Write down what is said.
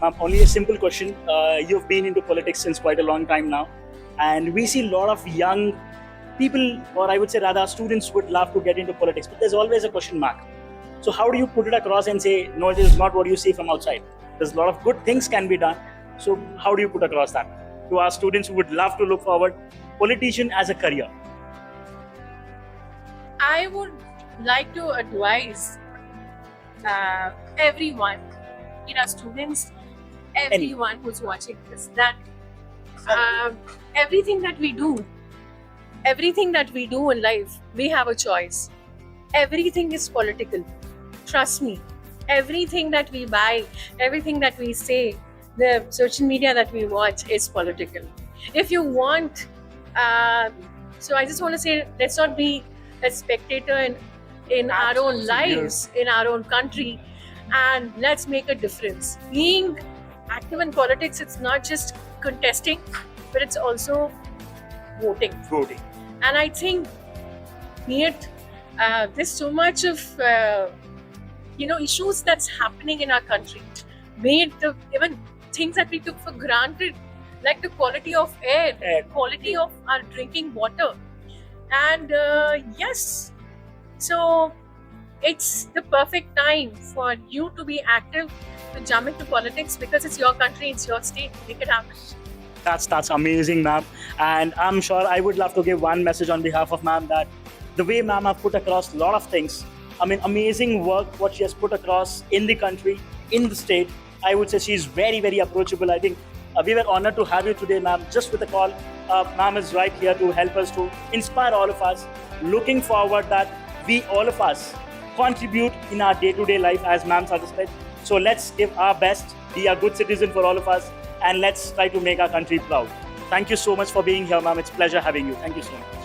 Only a simple question. You've been into politics since quite a long time now, and we see a lot of young people, or I would say rather students, would love to get into politics, but there's always a question mark. So how do you put it across and say, no, it is not what you see from outside? There's a lot of good things can be done. So how do you put across that to our students who would love to look forward politician as a career? I would like to advise everyone, students, everyone who's watching this, that everything that we do in life, we have a choice. Everything is political. Trust me. Everything that we buy, everything that we say, the social media that we watch is political. If you want, so I just want to say, let's not be a spectator in our own lives, in our own country, and let's make a difference. Being active in politics, it's not just contesting, but it's also voting. And I think, there's so much of issues that's happening in our country. Even things that we took for granted, like the quality of air, quality of our drinking water. And yes, so it's the perfect time for you to be active, to jump into politics, because it's your country, it's your state. Make it happen. That's amazing, ma'am. And I'm sure I would love to give one message on behalf of ma'am, that the way ma'am have put across a lot of things, amazing work what she has put across in the country, in the state. I would say she's very, very approachable. I think we were honored to have you today, ma'am, just with a call. Ma'am is right here to help us, to inspire all of us. Looking forward that we, all of us, contribute in our day-to-day life as ma'am suggested. So let's give our best, be a good citizen for all of us, and let's try to make our country proud. Thank you so much for being here, ma'am. It's a pleasure having you. Thank you so much.